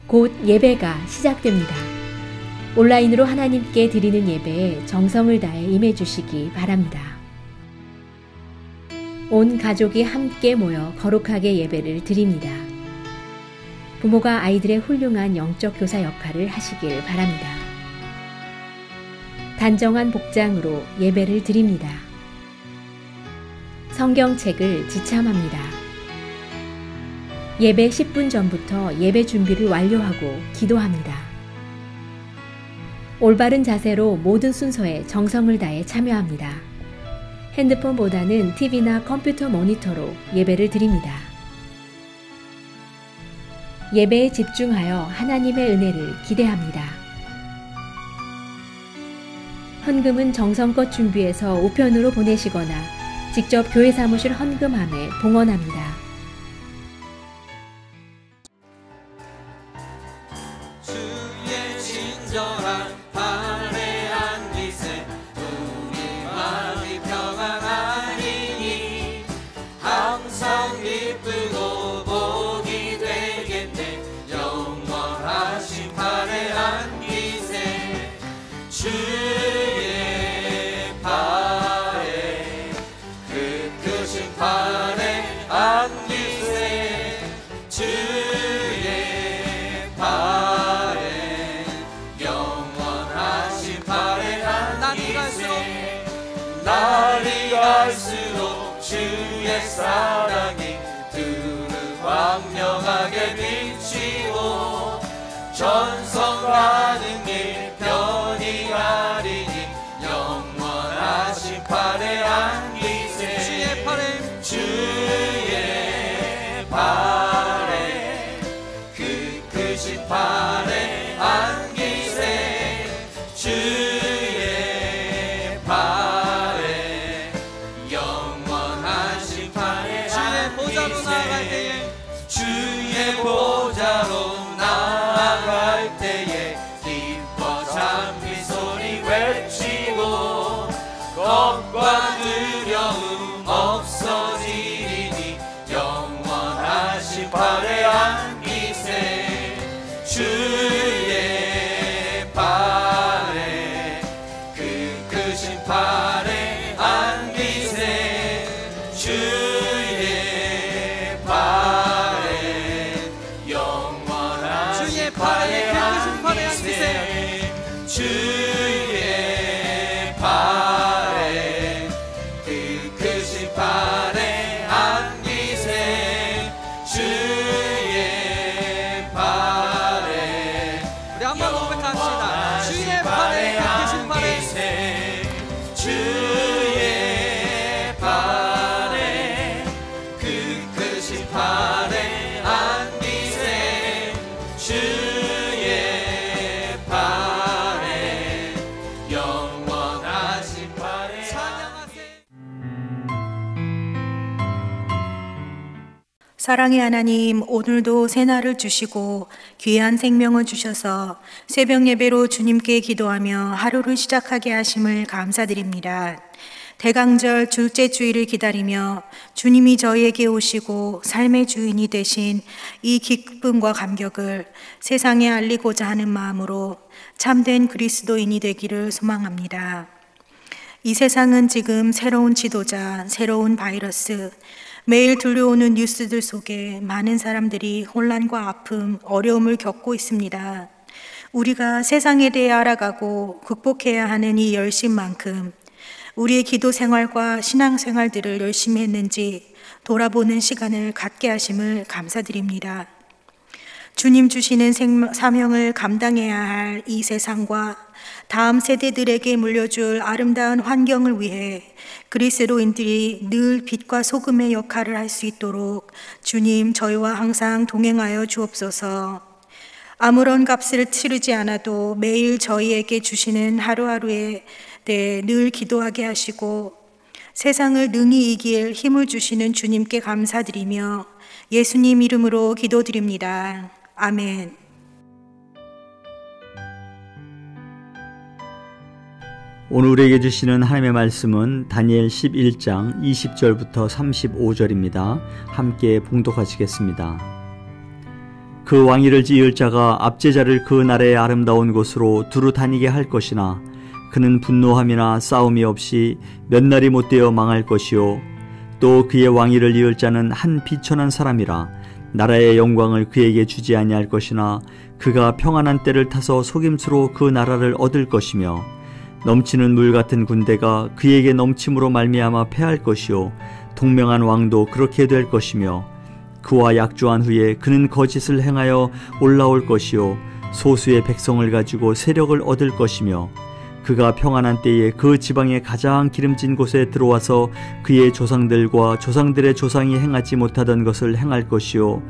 곧 예배가 시작됩니다. 온라인으로 하나님께 드리는 예배에 정성을 다해 임해 주시기 바랍니다. 온 가족이 함께 모여 거룩하게 예배를 드립니다. 부모가 아이들의 훌륭한 영적 교사 역할을 하시길 바랍니다. 단정한 복장으로 예배를 드립니다. 성경책을 지참합니다. 예배 10분 전부터 예배 준비를 완료하고 기도합니다. 올바른 자세로 모든 순서에 정성을 다해 참여합니다. 핸드폰보다는 TV나 컴퓨터 모니터로 예배를 드립니다. 예배에 집중하여 하나님의 은혜를 기대합니다. 헌금은 정성껏 준비해서 우편으로 보내시거나 직접 교회 사무실 헌금함에 봉헌합니다. 날이 갈수록 주의 사랑이 두루 광명하게 비치고 전성하는 길 편히 가리니 영원하신 팔에 안기세 주의 팔에 그 크신 팔에 안기세 주의 팔에 영원하신 팔에 안기세 주의 보좌로 나아갈 때에 기뻐 찬미 소리 외치고 겁과 두려움 없어지리니 영원하신 팔에 안기세 주의 팔에 그 크신 팔에 안기세 주의 팔에 영원하신 주의 팔에 안기세 주의 팔에 그 크신 팔에 안기세 주의 팔에 우리 한번 고백합시다. 주의 팔에 그 크신 팔에 주의 팔에 그 크신 팔에 안기세 주의 팔에 영원하신 팔에 찬양하세. 사랑의 하나님, 오늘도 새날을 주시고 귀한 생명을 주셔서 새벽 예배로 주님께 기도하며 하루를 시작하게 하심을 감사드립니다. 대강절 둘째 주일을 기다리며 주님이 저희에게 오시고 삶의 주인이 되신 이 기쁨과 감격을 세상에 알리고자 하는 마음으로 참된 그리스도인이 되기를 소망합니다. 이 세상은 지금 새로운 지도자, 새로운 바이러스, 매일 들려오는 뉴스들 속에 많은 사람들이 혼란과 아픔, 어려움을 겪고 있습니다. 우리가 세상에 대해 알아가고 극복해야 하는 이 열심만큼 우리의 기도 생활과 신앙 생활들을 열심히 했는지 돌아보는 시간을 갖게 하심을 감사드립니다. 주님 주시는 사명을 감당해야 할 이 세상과 다음 세대들에게 물려줄 아름다운 환경을 위해 그리스도인들이 늘 빛과 소금의 역할을 할 수 있도록 주님 저희와 항상 동행하여 주옵소서. 아무런 값을 치르지 않아도 매일 저희에게 주시는 하루하루에 대해 늘 기도하게 하시고 세상을 능히 이길 힘을 주시는 주님께 감사드리며 예수님 이름으로 기도드립니다. 아멘. 오늘 우리에게 주시는 하나님의 말씀은 다니엘 11장 20절부터 35절입니다. 함께 봉독하시겠습니다. 그 왕위를 지을 자가 압제자를 그 나라의 아름다운 곳으로 두루 다니게 할 것이나 그는 분노함이나 싸움이 없이 몇 날이 못되어 망할 것이요 또 그의 왕위를 이을 자는 한 비천한 사람이라 나라의 영광을 그에게 주지 아니할 것이나 그가 평안한 때를 타서 속임수로 그 나라를 얻을 것이며 넘치는 물 같은 군대가 그에게 넘침으로 말미암아 패할 것이요 동명한 왕도 그렇게 될 것이며 그와 약조한 후에 그는 거짓을 행하여 올라올 것이요 소수의 백성을 가지고 세력을 얻을 것이며 그가 평안한 때에 그 지방의 가장 기름진 곳에 들어와서 그의 조상들과 조상들의 조상이 행하지 못하던 것을 행할 것이요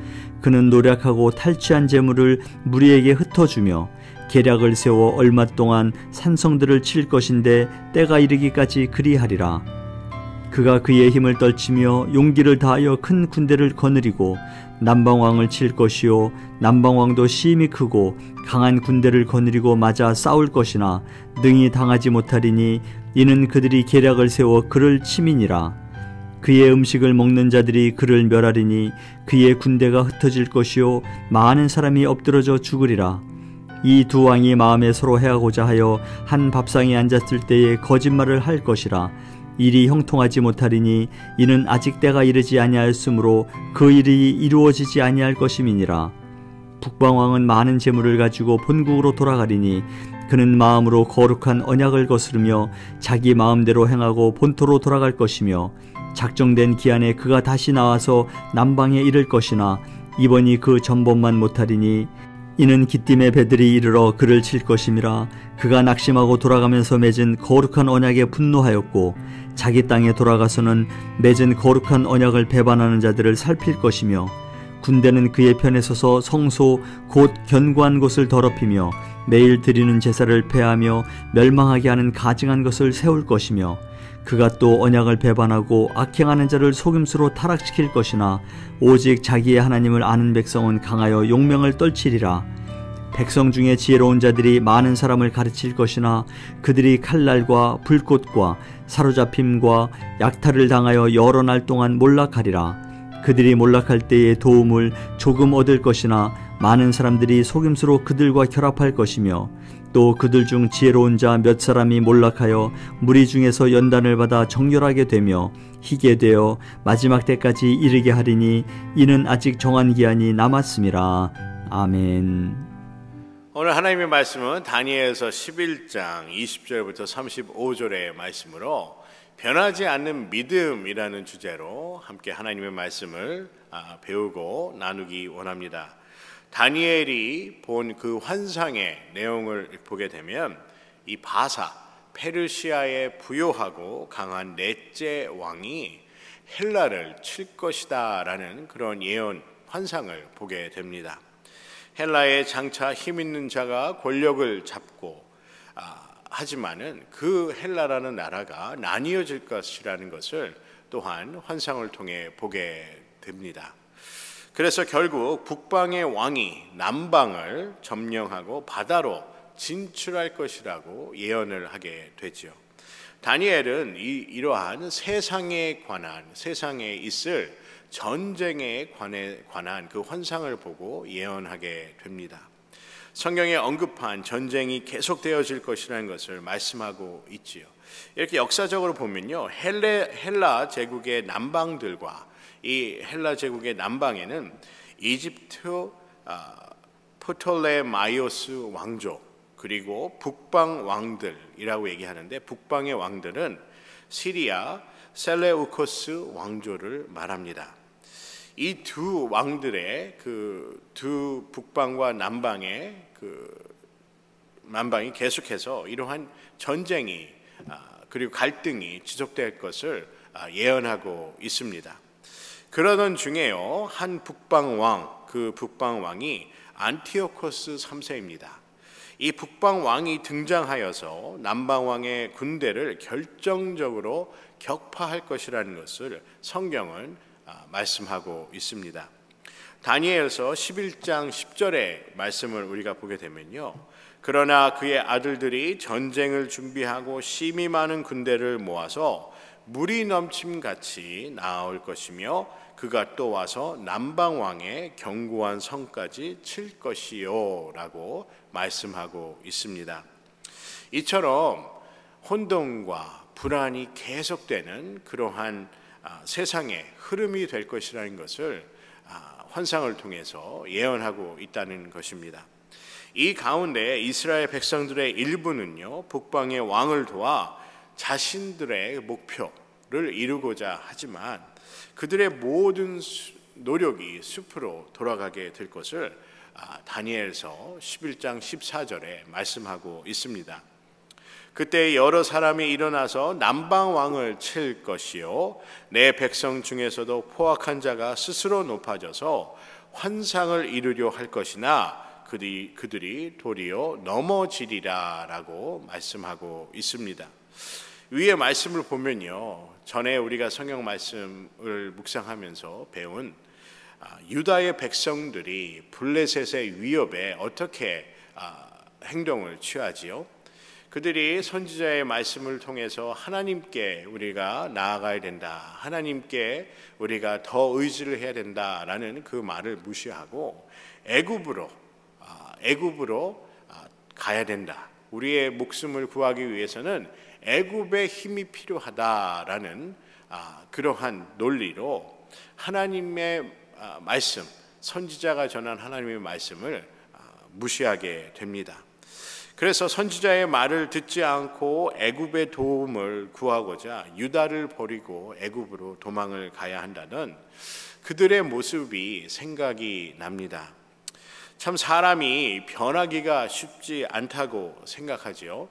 그는 노력하고 탈취한 재물을 무리에게 흩어주며 계략을 세워 얼마 동안 산성들을 칠 것인데 때가 이르기까지 그리하리라. 그가 그의 힘을 떨치며 용기를 다하여 큰 군대를 거느리고 남방왕을 칠 것이요 남방왕도 심히 크고 강한 군대를 거느리고 맞아 싸울 것이나 능히 당하지 못하리니 이는 그들이 계략을 세워 그를 침이니라. 그의 음식을 먹는 자들이 그를 멸하리니 그의 군대가 흩어질 것이요 많은 사람이 엎드러져 죽으리라. 이 두 왕이 마음에 서로 해하고자 하여 한 밥상에 앉았을 때에 거짓말을 할 것이라. 일이 형통하지 못하리니 이는 아직 때가 이르지 아니하였으므로 그 일이 이루어지지 아니할 것임이니라. 북방왕은 많은 재물을 가지고 본국으로 돌아가리니 그는 마음으로 거룩한 언약을 거스르며 자기 마음대로 행하고 본토로 돌아갈 것이며 작정된 기한에 그가 다시 나와서 남방에 이를 것이나 이번이 그 전번만 못하리니 이는 기띔의 배들이 이르러 그를 칠 것임이라. 그가 낙심하고 돌아가면서 맺은 거룩한 언약에 분노하였고 자기 땅에 돌아가서는 맺은 거룩한 언약을 배반하는 자들을 살필 것이며 군대는 그의 편에 서서 성소 곧 견고한 곳을 더럽히며 매일 드리는 제사를 폐하며 멸망하게 하는 가증한 것을 세울 것이며 그가 또 언약을 배반하고 악행하는 자를 속임수로 타락시킬 것이나 오직 자기의 하나님을 아는 백성은 강하여 용명을 떨치리라. 백성 중에 지혜로운 자들이 많은 사람을 가르칠 것이나 그들이 칼날과 불꽃과 사로잡힘과 약탈을 당하여 여러 날 동안 몰락하리라. 그들이 몰락할 때에 도움을 조금 얻을 것이나 많은 사람들이 속임수로 그들과 결합할 것이며 또 그들 중 지혜로운 자 몇 사람이 몰락하여 무리 중에서 연단을 받아 정결하게 되며 희게 되어 마지막 때까지 이르게 하리니 이는 아직 정한 기한이 남았음이라. 아멘. 오늘 하나님의 말씀은 다니엘서 11장 20절부터 35절의 말씀으로 변하지 않는 믿음이라는 주제로 함께 하나님의 말씀을 배우고 나누기 원합니다. 다니엘이 본 그 환상의 내용을 보게 되면 이 바사, 페르시아의 부요하고 강한 넷째 왕이 헬라를 칠 것이다 라는 그런 예언, 환상을 보게 됩니다. 헬라에 장차 힘 있는 자가 권력을 잡고 하지만은 그 헬라라는 나라가 나뉘어질 것이라는 것을 또한 환상을 통해 보게 됩니다. 그래서 결국 북방의 왕이 남방을 점령하고 바다로 진출할 것이라고 예언을 하게 되죠. 다니엘은 이러한 세상에 있을 전쟁에 관한 그 환상을 보고 예언하게 됩니다. 성경에 언급한 전쟁이 계속되어질 것이라는 것을 말씀하고 있지요. 이렇게 역사적으로 보면요, 헬라 제국의 남방들과 이 헬라 제국의 남방에는 이집트 프톨레마이오스 왕조 그리고 북방 왕들이라고 얘기하는데 북방의 왕들은 시리아 셀레우코스 왕조를 말합니다. 이 두 왕들의 그 두 북방과 남방의 남방이 계속해서 이러한 전쟁이 그리고 갈등이 지속될 것을 예언하고 있습니다. 그러던 중에요, 한 북방 왕, 그 북방 왕이 안티오코스 3세입니다. 이 북방 왕이 등장하여서 남방 왕의 군대를 결정적으로 격파할 것이라는 것을 성경은 말씀하고 있습니다. 다니엘서 11장 10절의 말씀을 우리가 보게 되면요, 그러나 그의 아들들이 전쟁을 준비하고 심히 많은 군대를 모아서 물이 넘침같이 나올 것이며 그가 또 와서 남방 왕의 견고한 성까지 칠 것이요 라고 말씀하고 있습니다. 이처럼 혼돈과 불안이 계속되는 그러한 세상의 흐름이 될 것이라는 것을 환상을 통해서 예언하고 있다는 것입니다. 이 가운데 이스라엘 백성들의 일부는요, 북방의 왕을 도와 자신들의 목표를 이루고자 하지만 그들의 모든 노력이 숲으로 돌아가게 될 것을 다니엘서 11장 14절에 말씀하고 있습니다. 그때 여러 사람이 일어나서 남방 왕을 칠 것이요 내 백성 중에서도 포악한 자가 스스로 높아져서 환상을 이루려 할 것이나 그들이 도리어 넘어지리라 라고 말씀하고 있습니다. 위의 말씀을 보면요, 전에 우리가 성경 말씀을 묵상하면서 배운 유다의 백성들이 블레셋의 위협에 어떻게 행동을 취하지요? 그들이 선지자의 말씀을 통해서 하나님께 우리가 나아가야 된다, 하나님께 우리가 더 의지를 해야 된다라는 그 말을 무시하고 애굽으로 가야 된다. 우리의 목숨을 구하기 위해서는 애굽의 힘이 필요하다라는 그러한 논리로 하나님의 말씀, 선지자가 전한 하나님의 말씀을 무시하게 됩니다. 그래서 선지자의 말을 듣지 않고 애굽의 도움을 구하고자 유다를 버리고 애굽으로 도망을 가야 한다는 그들의 모습이 생각이 납니다. 참 사람이 변하기가 쉽지 않다고 생각하지요.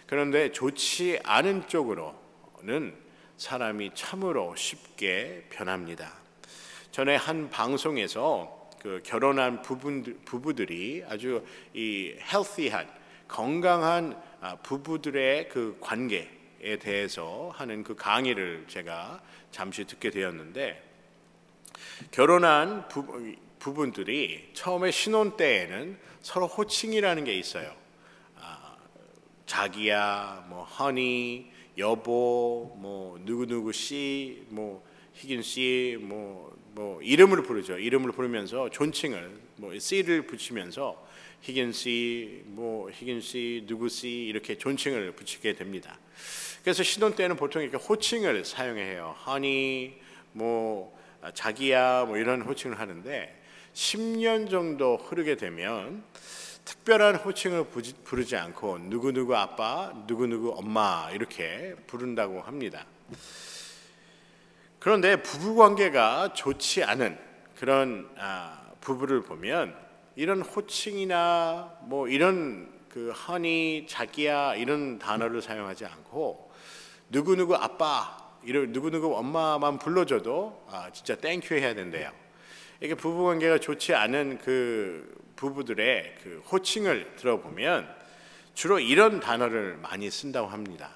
그런데 좋지 않은 쪽으로는 사람이 참으로 쉽게 변합니다. 전에 한 방송에서 그 결혼한 부부들이 아주 이 헬시한 건강한 부부들의 그 관계에 대해서 하는 그 강의를 제가 잠시 듣게 되었는데, 결혼한 부분들이 처음에 신혼 때에는 서로 호칭이라는 게 있어요. 자기야, 뭐 허니, 여보, 뭐 누구누구 씨, 뭐 희균 씨, 뭐 이름을 부르죠. 이름을 부르면서 존칭을 뭐 씨를 붙이면서 희균 씨, 뭐 희균 씨, 누구 씨 이렇게 존칭을 붙이게 됩니다. 그래서 신혼 때는 보통 이렇게 호칭을 사용해요. 허니, 뭐 자기야, 뭐 이런 호칭을 하는데 10년 정도 흐르게 되면 특별한 호칭을 부르지 않고 누구누구 아빠, 누구누구 엄마 이렇게 부른다고 합니다. 그런데 부부관계가 좋지 않은 그런 부부를 보면 이런 호칭이나 뭐 이런 그 허니, 자기야 이런 단어를 사용하지 않고 누구누구 아빠, 이런 누구누구 엄마만 불러줘도 진짜 땡큐 해야 된대요. 이게 부부관계가 좋지 않은 그 부부들의 그 호칭을 들어보면 주로 이런 단어를 많이 쓴다고 합니다.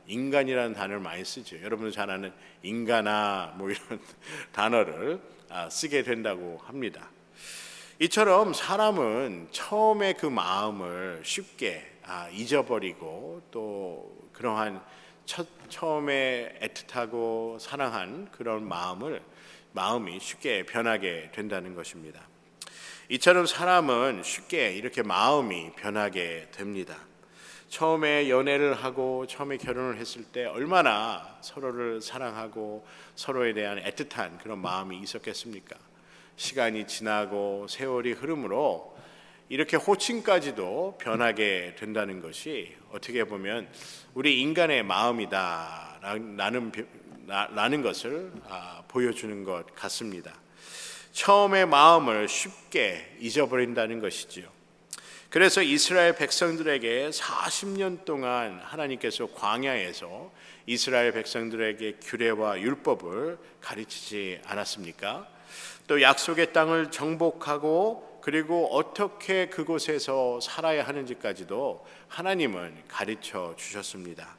인간이라는 단어를 많이 쓰죠. 여러분도 잘 아는 인간아 뭐 이런 단어를 쓰게 된다고 합니다. 이처럼 사람은 처음에 그 마음을 쉽게 잊어버리고 또 그러한 처음에 애틋하고 사랑한 그런 마음이 쉽게 변하게 된다는 것입니다. 이처럼 사람은 쉽게 이렇게 마음이 변하게 됩니다. 처음에 연애를 하고 처음에 결혼을 했을 때 얼마나 서로를 사랑하고 서로에 대한 애틋한 그런 마음이 있었겠습니까? 시간이 지나고 세월이 흐름으로 이렇게 호칭까지도 변하게 된다는 것이 어떻게 보면 우리 인간의 마음이다 라는 것을 보여주는 것 같습니다. 처음의 마음을 쉽게 잊어버린다는 것이지요. 그래서 이스라엘 백성들에게 40년 동안 하나님께서 광야에서 이스라엘 백성들에게 규례와 율법을 가르치지 않았습니까? 또 약속의 땅을 정복하고 그리고 어떻게 그곳에서 살아야 하는지까지도 하나님은 가르쳐 주셨습니다.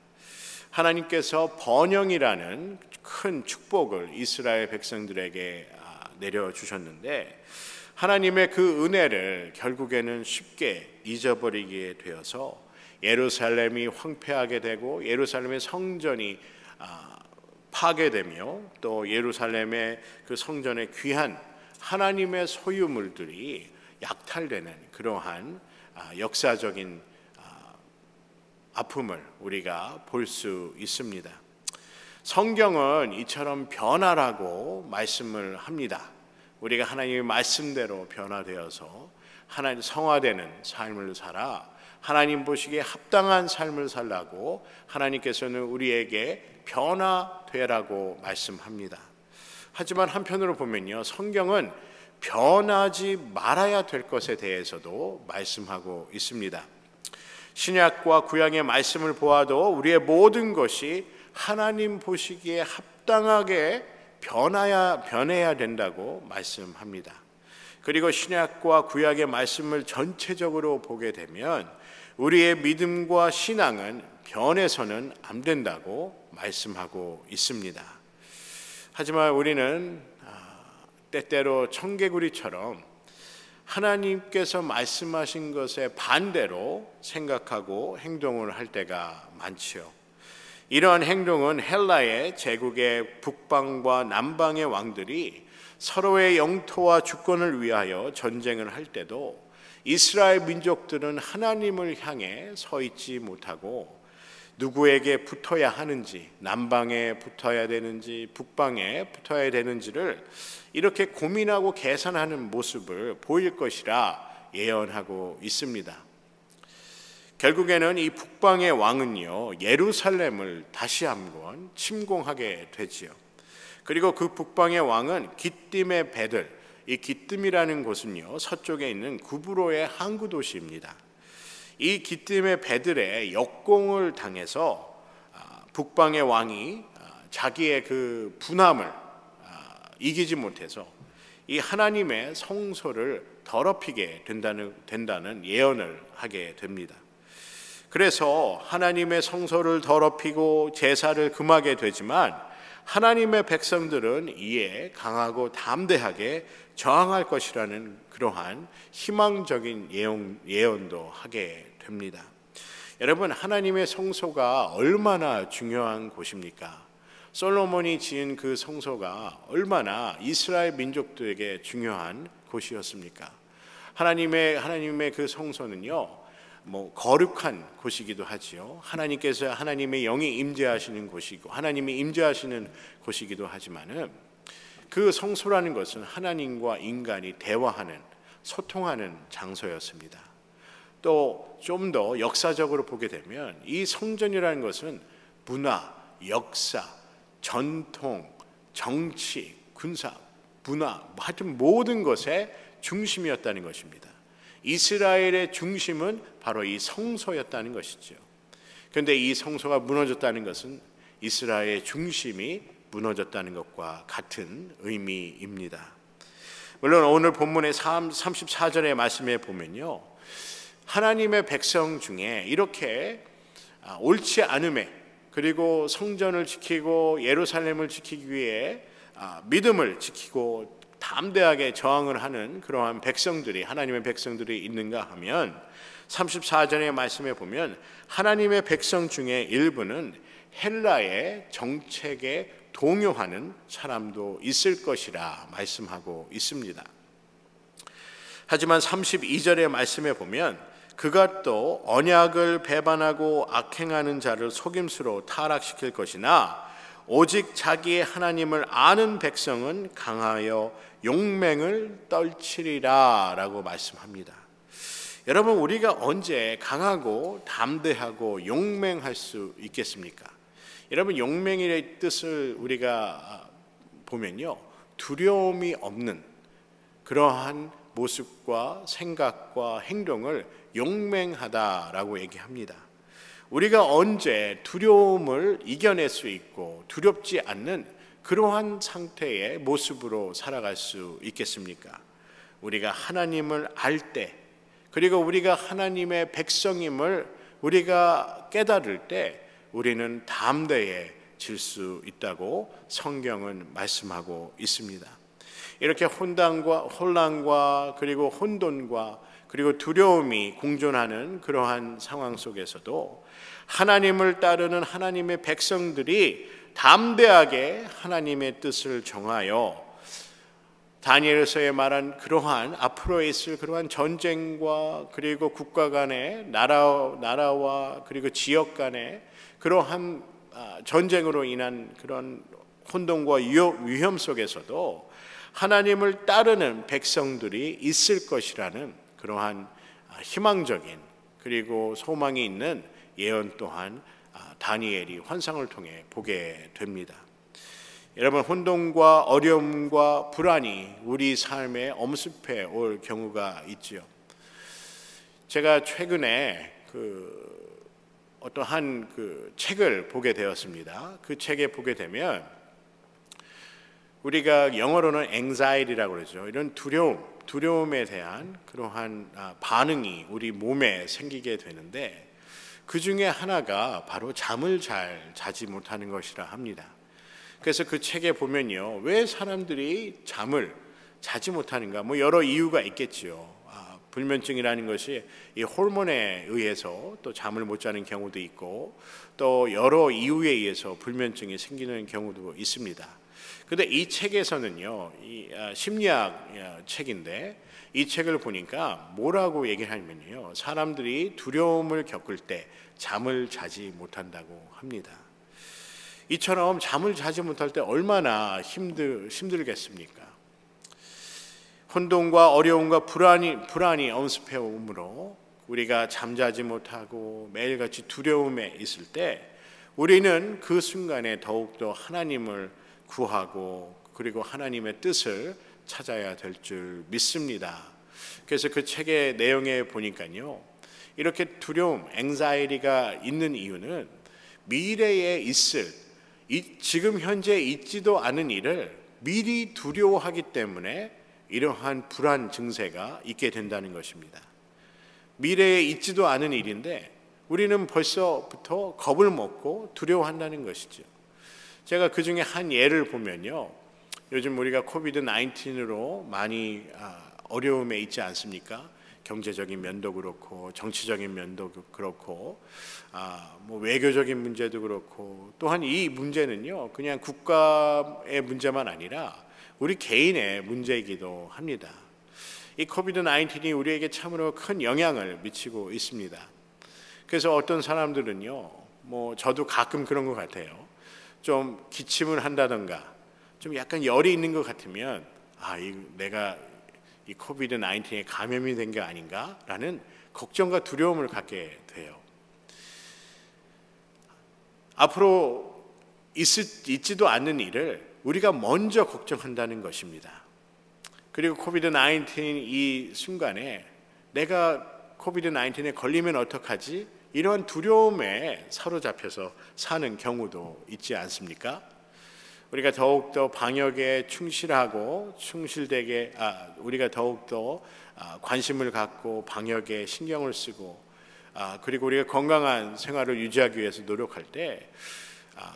하나님께서 번영이라는 큰 축복을 이스라엘 백성들에게 내려주셨는데 하나님의 그 은혜를 결국에는 쉽게 잊어버리게 되어서 예루살렘이 황폐하게 되고 예루살렘의 성전이 파괴되며 또 예루살렘의 그 성전의 귀한 하나님의 소유물들이 약탈되는 그러한 역사적인 아픔을 우리가 볼 수 있습니다. 성경은 이처럼 변화라고 말씀을 합니다. 우리가 하나님의 말씀대로 변화되어서 하나님 성화되는 삶을 살아 하나님 보시기에 합당한 삶을 살라고 하나님께서는 우리에게 변화되라고 말씀합니다. 하지만 한편으로 보면요, 성경은 변하지 말아야 될 것에 대해서도 말씀하고 있습니다. 신약과 구약의 말씀을 보아도 우리의 모든 것이 하나님 보시기에 합당하게 변해야 된다고 말씀합니다. 그리고 신약과 구약의 말씀을 전체적으로 보게 되면 우리의 믿음과 신앙은 변해서는 안 된다고 말씀하고 있습니다. 하지만 우리는 때때로 청개구리처럼 하나님께서 말씀하신 것에 반대로 생각하고 행동을 할 때가 많지요. 이러한 행동은 헬라의 제국의 북방과 남방의 왕들이 서로의 영토와 주권을 위하여 전쟁을 할 때도 이스라엘 민족들은 하나님을 향해 서 있지 못하고 누구에게 붙어야 하는지, 남방에 붙어야 되는지 북방에 붙어야 되는지를 이렇게 고민하고 계산하는 모습을 보일 것이라 예언하고 있습니다. 결국에는 이 북방의 왕은요, 예루살렘을 다시 한번 침공하게 되지요. 그리고 그 북방의 왕은 기띔의 배들, 이 기띔이라는 곳은요, 서쪽에 있는 구브로의 항구 도시입니다. 이 기띔의 배들의 역공을 당해서 북방의 왕이 자기의 그 분함을 이기지 못해서 이 하나님의 성소를 더럽히게 된다는 예언을 하게 됩니다. 그래서 하나님의 성소를 더럽히고 제사를 금하게 되지만 하나님의 백성들은 이에 강하고 담대하게 저항할 것이라는 그러한 희망적인 예언도 하게 됩니다. 여러분, 하나님의 성소가 얼마나 중요한 곳입니까? 솔로몬이 지은 그 성소가 얼마나 이스라엘 민족들에게 중요한 곳이었습니까? 하나님의 그 성소는요, 거룩한 곳이기도 하지요. 하나님께서 하나님의 영이 임재하시는 곳이고 하나님이 임재하시는 곳이기도 하지만은 그 성소라는 것은 하나님과 인간이 대화하는, 소통하는 장소였습니다. 또 좀 더 역사적으로 보게 되면 이 성전이라는 것은 문화, 역사, 전통, 정치, 군사, 문화, 하여튼 모든 것의 중심이었다는 것입니다. 이스라엘의 중심은 바로 이 성소였다는 것이죠. 그런데 이 성소가 무너졌다는 것은 이스라엘의 중심이 무너졌다는 것과 같은 의미입니다. 물론 오늘 본문의 34절의 말씀에 보면요, 하나님의 백성 중에 이렇게 옳지 않음에, 그리고 성전을 지키고 예루살렘을 지키기 위해 믿음을 지키고 담대하게 저항을 하는 그러한 백성들이, 하나님의 백성들이 있는가 하면 34절의 말씀에 보면 하나님의 백성 중에 일부는 헬라의 정책에 동요하는 사람도 있을 것이라 말씀하고 있습니다. 하지만 32절의 말씀에 보면 그가 또 언약을 배반하고 악행하는 자를 속임수로 타락시킬 것이나 오직 자기의 하나님을 아는 백성은 강하여 용맹을 떨치리라 라고 말씀합니다. 여러분, 우리가 언제 강하고 담대하고 용맹할 수 있겠습니까? 여러분, 용맹의 뜻을 우리가 보면요, 두려움이 없는 그러한 모습과 생각과 행동을 용맹하다라고 얘기합니다. 우리가 언제 두려움을 이겨낼 수 있고 두렵지 않는 그러한 상태의 모습으로 살아갈 수 있겠습니까? 우리가 하나님을 알 때, 그리고 우리가 하나님의 백성임을 우리가 깨달을 때 우리는 담대해질 수 있다고 성경은 말씀하고 있습니다. 이렇게 혼란과 그리고 혼돈과 그리고 두려움이 공존하는 그러한 상황 속에서도 하나님을 따르는 하나님의 백성들이 담대하게 하나님의 뜻을 정하여 다니엘서에 말한 그러한 앞으로 있을 그러한 전쟁과 그리고 국가 간의 나라와 그리고 지역 간의 그러한 전쟁으로 인한 그런 혼돈과 위험 속에서도 하나님을 따르는 백성들이 있을 것이라는 그러한 희망적인 그리고 소망이 있는 예언 또한 다니엘이 환상을 통해 보게 됩니다. 여러분, 혼돈과 어려움과 불안이 우리 삶에 엄습해 올 경우가 있지요. 제가 최근에 어떠한 책을 보게 되었습니다. 그 책에 보게 되면 우리가 영어로는 anxiety라고 그러죠. 이런 두려움에 대한 그러한 반응이 우리 몸에 생기게 되는데 그 중에 하나가 바로 잠을 잘 자지 못하는 것이라 합니다. 그래서 그 책에 보면요, 왜 사람들이 잠을 자지 못하는가? 뭐 여러 이유가 있겠지요. 불면증이라는 것이 이 호르몬에 의해서 또 잠을 못 자는 경우도 있고 또 여러 이유에 의해서 불면증이 생기는 경우도 있습니다. 근데 이 책에서는요, 이 심리학 책인데 이 책을 보니까 뭐라고 얘기를 하냐면요, 사람들이 두려움을 겪을 때 잠을 자지 못한다고 합니다. 이처럼 잠을 자지 못할 때 얼마나 힘들겠습니까? 혼돈과 어려움과 불안이 엄습해 오므로 우리가 잠자지 못하고 매일같이 두려움에 있을 때 우리는 그 순간에 더욱더 하나님을 구하고 그리고 하나님의 뜻을 찾아야 될 줄 믿습니다. 그래서 그 책의 내용에 보니까요, 이렇게 두려움, anxiety가 있는 이유는 미래에 있을 지금 현재 있지도 않은 일을 미리 두려워하기 때문에 이러한 불안 증세가 있게 된다는 것입니다. 미래에 있지도 않은 일인데 우리는 벌써부터 겁을 먹고 두려워한다는 것이죠. 제가 그 중에 한 예를 보면요, 요즘 우리가 코비드-19으로 많이 어려움에 있지 않습니까? 경제적인 면도 그렇고 정치적인 면도 그렇고 뭐 외교적인 문제도 그렇고 또한 이 문제는요, 그냥 국가의 문제만 아니라 우리 개인의 문제이기도 합니다. 이 코비드-19이 우리에게 참으로 큰 영향을 미치고 있습니다. 그래서 어떤 사람들은요, 뭐 저도 가끔 그런 것 같아요. 좀 기침을 한다던가 좀 약간 열이 있는 것 같으면 내가 이 코비드-19에 감염이 된 게 아닌가라는 걱정과 두려움을 갖게 돼요. 앞으로 있지도 않는 일을 우리가 먼저 걱정한다는 것입니다. 그리고 코비드-19 이 순간에 내가 코비드-19에 걸리면 어떡하지? 이런 두려움에 사로잡혀서 사는 경우도 있지 않습니까? 우리가 더욱더 방역에 충실하고 우리가 더욱더 관심을 갖고 방역에 신경을 쓰고 그리고 우리가 건강한 생활을 유지하기 위해서 노력할 때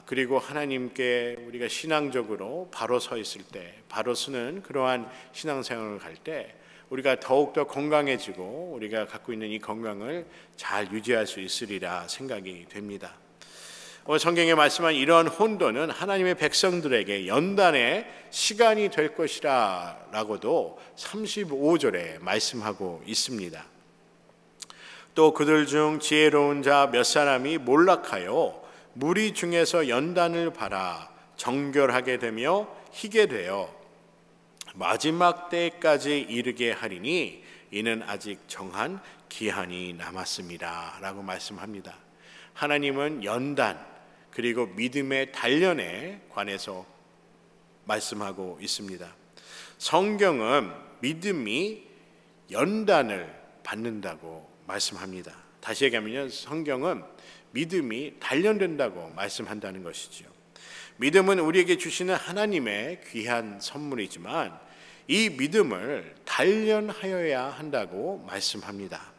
그리고 하나님께 우리가 신앙적으로 바로 서 있을 때 바로 서는 그러한 신앙생활을 할 때 우리가 더욱더 건강해지고 우리가 갖고 있는 이 건강을 잘 유지할 수 있으리라 생각이 됩니다. 성경에 말씀한 이러한 혼돈은 하나님의 백성들에게 연단의 시간이 될 것이라 라고도 35절에 말씀하고 있습니다. 또 그들 중 지혜로운 자 몇 사람이 몰락하여 무리 중에서 연단을 받아 정결하게 되며 희게 되어 마지막 때까지 이르게 하리니 이는 아직 정한 기한이 남았습니다 라고 말씀합니다. 하나님은 연단 그리고 믿음의 단련에 관해서 말씀하고 있습니다. 성경은 믿음이 연단을 받는다고 말씀합니다. 다시 얘기하면 성경은 믿음이 단련된다고 말씀한다는 것이죠. 믿음은 우리에게 주시는 하나님의 귀한 선물이지만 이 믿음을 단련하여야 한다고 말씀합니다.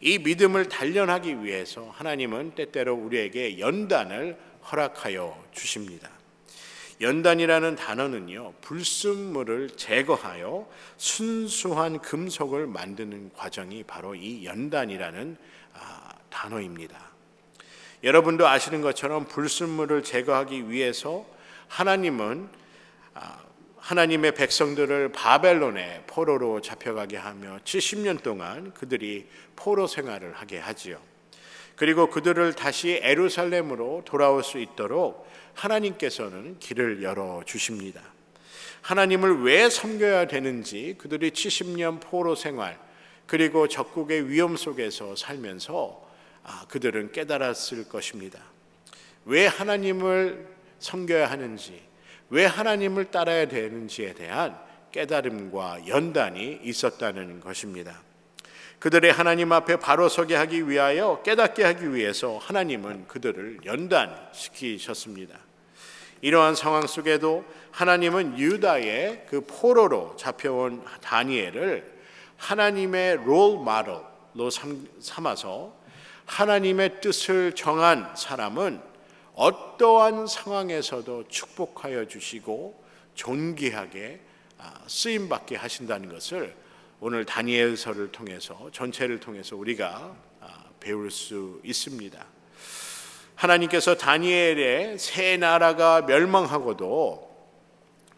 이 믿음을 단련하기 위해서 하나님은 때때로 우리에게 연단을 허락하여 주십니다. 연단이라는 단어는요, 불순물을 제거하여 순수한 금속을 만드는 과정이 바로 이 연단이라는 단어입니다. 여러분도 아시는 것처럼 불순물을 제거하기 위해서 하나님의 백성들을 바벨론의 포로로 잡혀가게 하며 70년 동안 그들이 포로 생활을 하게 하지요. 그리고 그들을 다시 예루살렘으로 돌아올 수 있도록 하나님께서는 길을 열어주십니다. 하나님을 왜 섬겨야 되는지 그들이 70년 포로 생활 그리고 적국의 위험 속에서 살면서 그들은 깨달았을 것입니다. 왜 하나님을 섬겨야 하는지, 왜 하나님을 따라야 되는지에 대한 깨달음과 연단이 있었다는 것입니다. 그들의 하나님 앞에 바로 서게 하기 위하여, 깨닫게 하기 위해서 하나님은 그들을 연단시키셨습니다. 이러한 상황 속에도 하나님은 유다의 그 포로로 잡혀온 다니엘을 하나님의 롤 모델로 삼아서 하나님의 뜻을 정한 사람은 어떠한 상황에서도 축복하여 주시고 존귀하게 쓰임받게 하신다는 것을 오늘 다니엘서를 통해서, 전체를 통해서 우리가 배울 수 있습니다. 하나님께서 다니엘의 새 나라가 멸망하고도,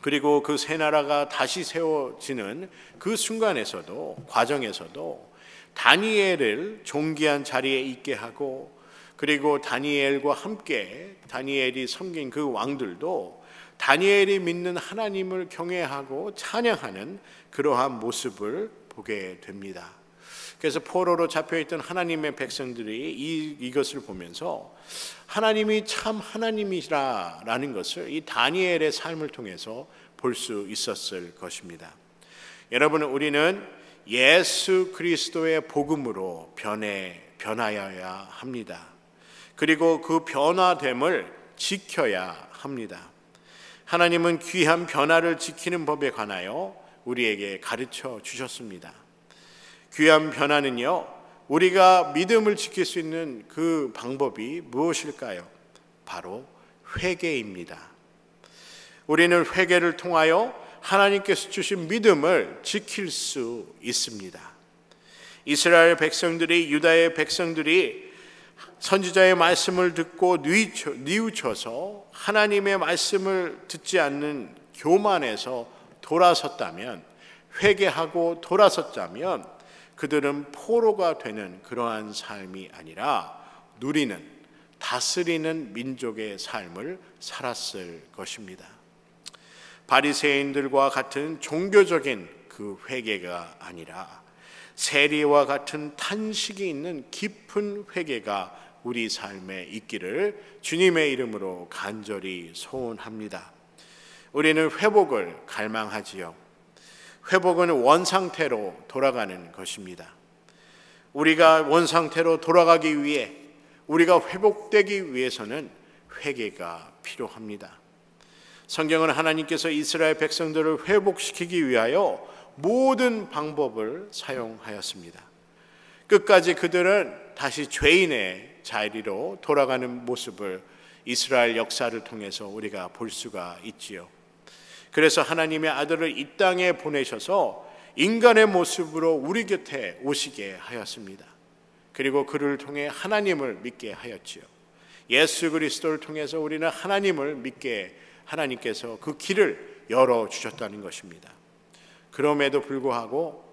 그리고 그 새 나라가 다시 세워지는 그 순간에서도, 과정에서도 다니엘을 존귀한 자리에 있게 하고, 그리고 다니엘과 함께 다니엘이 섬긴 그 왕들도 다니엘이 믿는 하나님을 경외하고 찬양하는 그러한 모습을 보게 됩니다. 그래서 포로로 잡혀있던 하나님의 백성들이 이것을 보면서 하나님이 참 하나님이시라라는 것을 이 다니엘의 삶을 통해서 볼 수 있었을 것입니다. 여러분, 우리는 예수 그리스도의 복음으로 변하여야 합니다. 그리고 그 변화됨을 지켜야 합니다. 하나님은 귀한 변화를 지키는 법에 관하여 우리에게 가르쳐 주셨습니다. 귀한 변화는요, 우리가 믿음을 지킬 수 있는 그 방법이 무엇일까요? 바로 회개입니다. 우리는 회개를 통하여 하나님께서 주신 믿음을 지킬 수 있습니다. 이스라엘 백성들이, 유다의 백성들이 선지자의 말씀을 듣고 뉘우쳐서 하나님의 말씀을 듣지 않는 교만에서 돌아섰다면, 회개하고 돌아섰다면 그들은 포로가 되는 그러한 삶이 아니라 누리는, 다스리는 민족의 삶을 살았을 것입니다. 바리새인들과 같은 종교적인 그 회개가 아니라 세리와 같은 탄식이 있는 깊은 회개가 우리 삶에 있기를 주님의 이름으로 간절히 소원합니다. 우리는 회복을 갈망하지요. 회복은 원상태로 돌아가는 것입니다. 우리가 원상태로 돌아가기 위해, 우리가 회복되기 위해서는 회개가 필요합니다. 성경은 하나님께서 이스라엘 백성들을 회복시키기 위하여 모든 방법을 사용하였습니다. 끝까지 그들은 다시 죄인의 자리로 돌아가는 모습을 이스라엘 역사를 통해서 우리가 볼 수가 있지요. 그래서 하나님의 아들을 이 땅에 보내셔서 인간의 모습으로 우리 곁에 오시게 하였습니다. 그리고 그를 통해 하나님을 믿게 하였지요. 예수 그리스도를 통해서 우리는 하나님을 믿게, 하나님께서 그 길을 열어주셨다는 것입니다. 그럼에도 불구하고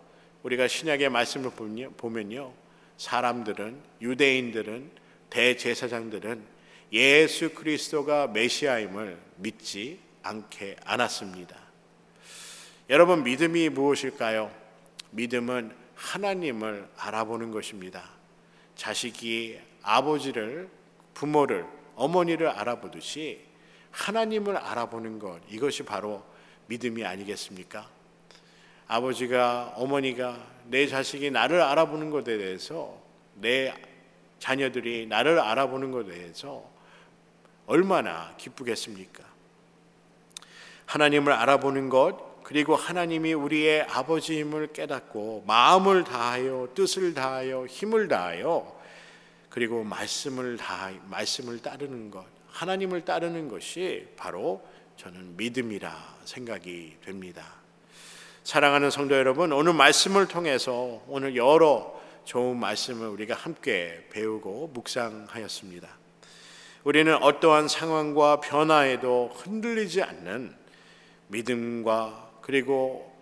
우리가 신약의 말씀을 보면요, 사람들은, 유대인들은, 대제사장들은 예수 그리스도가 메시아임을 믿지 않았습니다. 여러분, 믿음이 무엇일까요? 믿음은 하나님을 알아보는 것입니다. 자식이 아버지를, 부모를, 어머니를 알아보듯이 하나님을 알아보는 것, 이것이 바로 믿음이 아니겠습니까? 아버지가, 어머니가 내 자식이 나를 알아보는 것에 대해서, 내 자녀들이 나를 알아보는 것에 대해서 얼마나 기쁘겠습니까? 하나님을 알아보는 것, 그리고 하나님이 우리의 아버지임을 깨닫고 마음을 다하여, 뜻을 다하여, 힘을 다하여, 그리고 말씀을 따르는 것, 하나님을 따르는 것이 바로 저는 믿음이라 생각이 됩니다. 사랑하는 성도 여러분, 오늘 말씀을 통해서 오늘 여러 좋은 말씀을 우리가 함께 배우고 묵상하였습니다. 우리는 어떠한 상황과 변화에도 흔들리지 않는 믿음과 그리고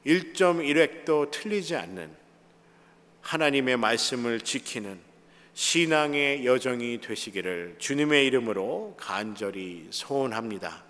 1.1획도 틀리지 않는 하나님의 말씀을 지키는 신앙의 여정이 되시기를 주님의 이름으로 간절히 소원합니다.